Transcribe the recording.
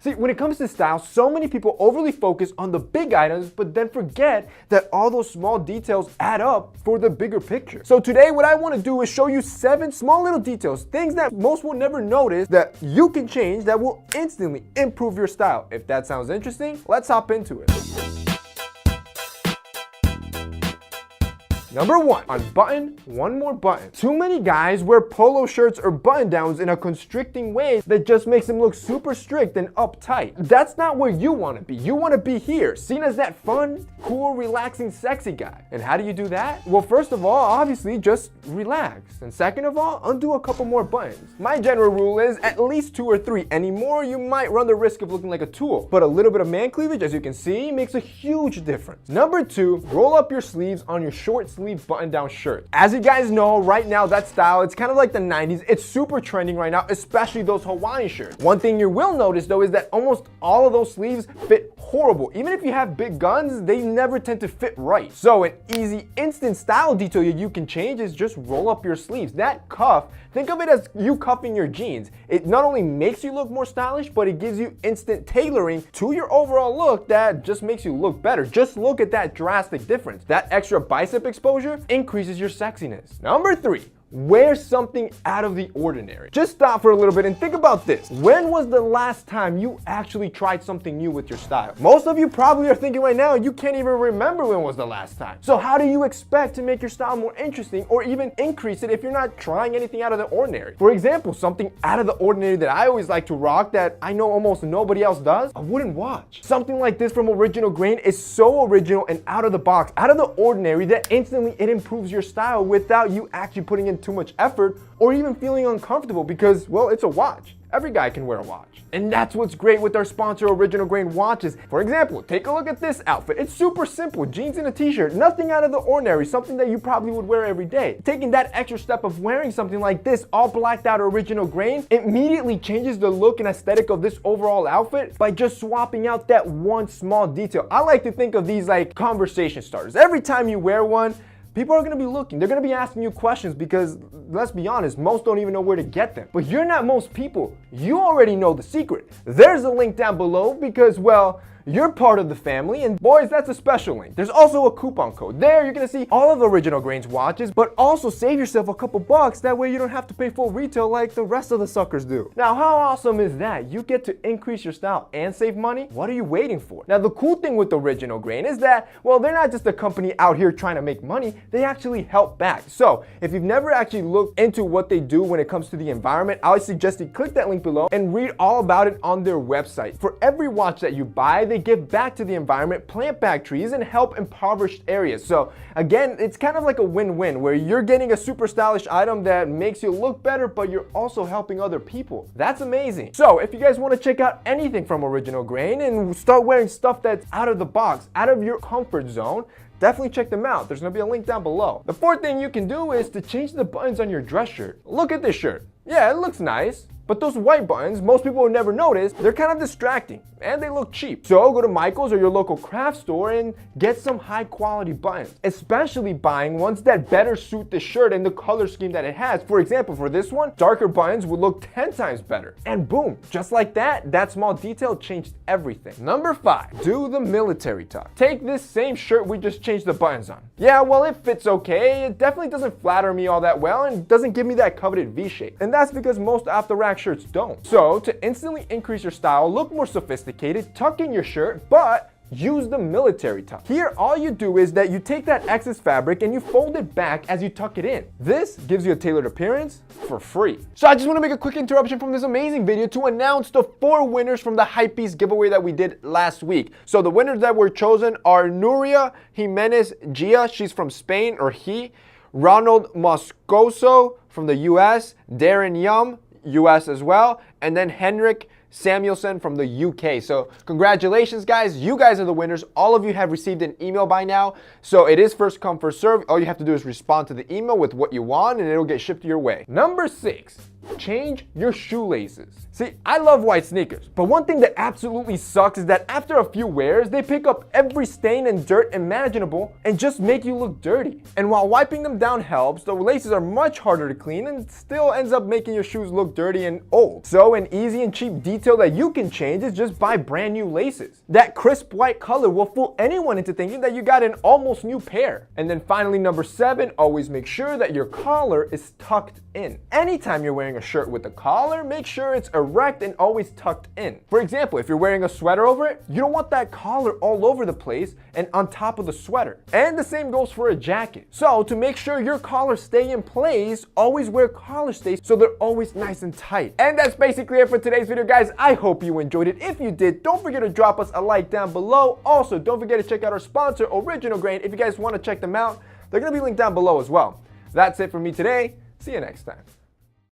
See, when it comes to style, so many people overly focus on the big items, but then forget that all those small details add up for the bigger picture. So today, what I want to do is show you 7 small little details, things that most will never notice that you can change that will instantly improve your style. If that sounds interesting, let's hop into it. Number 1, unbutton one more button. Too many guys wear polo shirts or button downs in a constricting way that just makes them look super strict and uptight. That's not where you want to be. You want to be here, seen as that fun, cool, relaxing, sexy guy. And how do you do that? Well, first of all, obviously just relax. And second of all, undo a couple more buttons. My general rule is at least 2 or 3. Any more, you might run the risk of looking like a tool. But a little bit of man cleavage, as you can see, makes a huge difference. Number 2, roll up your sleeves on your short sleeve button-down shirt. As you guys know, right now that style, it's kind of like the 90s. It's super trending right now, especially those Hawaiian shirts. One thing you will notice though is that almost all of those sleeves fit horrible. Even if you have big guns, they never tend to fit right. So an easy, instant style detail you can change is just roll up your sleeves. That cuff, think of it as you cuffing your jeans. It not only makes you look more stylish, but it gives you instant tailoring to your overall look that just makes you look better. Just look at that drastic difference. That extra bicep exposure increases your sexiness. Number 3, wear something out of the ordinary. Just stop for a little bit and think about this. When was the last time you actually tried something new with your style? Most of you probably are thinking right now, you can't even remember when was the last time. So how do you expect to make your style more interesting or even increase it if you're not trying anything out of the ordinary? For example, something out of the ordinary that I always like to rock that I know almost nobody else does, a wooden watch. Something like this from Original Grain is so original and out of the box, out of the ordinary, that instantly it improves your style without you actually putting in too much effort or even feeling uncomfortable because, well, it's a watch. Every guy can wear a watch. And that's what's great with our sponsor, Original Grain watches. For example, take a look at this outfit. It's super simple, jeans and a t-shirt, nothing out of the ordinary, something that you probably would wear every day. Taking that extra step of wearing something like this, all blacked out Original Grain, immediately changes the look and aesthetic of this overall outfit by just swapping out that one small detail. I like to think of these like conversation starters. Every time you wear one, people are going to be looking. They're going to be asking you questions because, let's be honest, most don't even know where to get them. But you're not most people. You already know the secret. There's a link down below because, well, you're part of the family, and boys, that's a special link. There's also a coupon code. There, you're gonna see all of Original Grain's watches, but also save yourself a couple bucks. That way you don't have to pay full retail like the rest of the suckers do. Now, how awesome is that? You get to increase your style and save money. What are you waiting for? Now, the cool thing with Original Grain is that, well, they're not just a company out here trying to make money. They actually help back. So, if you've never actually looked into what they do when it comes to the environment, I would suggest you click that link below and read all about it on their website. For every watch that you buy, they give back to the environment, plant back trees, and help impoverished areas. So again, it's kind of like a win-win where you're getting a super stylish item that makes you look better, but you're also helping other people. That's amazing. So if you guys want to check out anything from Original Grain and start wearing stuff that's out of the box, out of your comfort zone, definitely check them out. There's gonna be a link down below. The 4th thing you can do is to change the buttons on your dress shirt. Look at this shirt. Yeah, it looks nice. But those white buttons, most people would never notice, they're kind of distracting and they look cheap. So go to Michael's or your local craft store and get some high quality buttons, especially buying ones that better suit the shirt and the color scheme that it has. For example, for this one, darker buttons would look 10 times better. And boom, just like that small detail changed everything. Number 5, do the military tuck. Take this same shirt we just changed the buttons on. Yeah, well, it fits okay. It definitely doesn't flatter me all that well and doesn't give me that coveted V shape. And that's because most off-the-rack shirts don't. So to instantly increase your style, look more sophisticated, tuck in your shirt, but use the military tuck. Here, all you do is that you take that excess fabric and you fold it back as you tuck it in. This gives you a tailored appearance for free. So I just want to make a quick interruption from this amazing video to announce the 4 winners from the Hypebeast giveaway that we did last week. So the winners that were chosen are Nuria Jimenez Gia, she's from Spain, or he, Ronald Moscoso from the US, Darren Yum, US as well, and then Henrik Samuelson from the UK. So congratulations, guys. You guys are the winners. All of you have received an email by now. So it is first come, first serve. All you have to do is respond to the email with what you want and it'll get shipped your way. Number 6, Change your shoelaces. See, I love white sneakers, but one thing that absolutely sucks is that after a few wears, they pick up every stain and dirt imaginable and just make you look dirty. And while wiping them down helps, the laces are much harder to clean and still ends up making your shoes look dirty and old. So an easy and cheap detail that you can change is just buy brand new laces. That crisp white color will fool anyone into thinking that you got an almost new pair. And then finally, number 7, always make sure that your collar is tucked in. Anytime you're wearing a shirt with a collar, make sure it's erect and always tucked in. For example, if you're wearing a sweater over it, you don't want that collar all over the place and on top of the sweater. And the same goes for a jacket. So to make sure your collars stay in place, always wear collar stays so they're always nice and tight. And that's basically it for today's video, guys. I hope you enjoyed it. If you did, don't forget to drop us a like down below. Also, don't forget to check out our sponsor, Original Grain. If you guys want to check them out, they're going to be linked down below as well. That's it for me today. See you next time.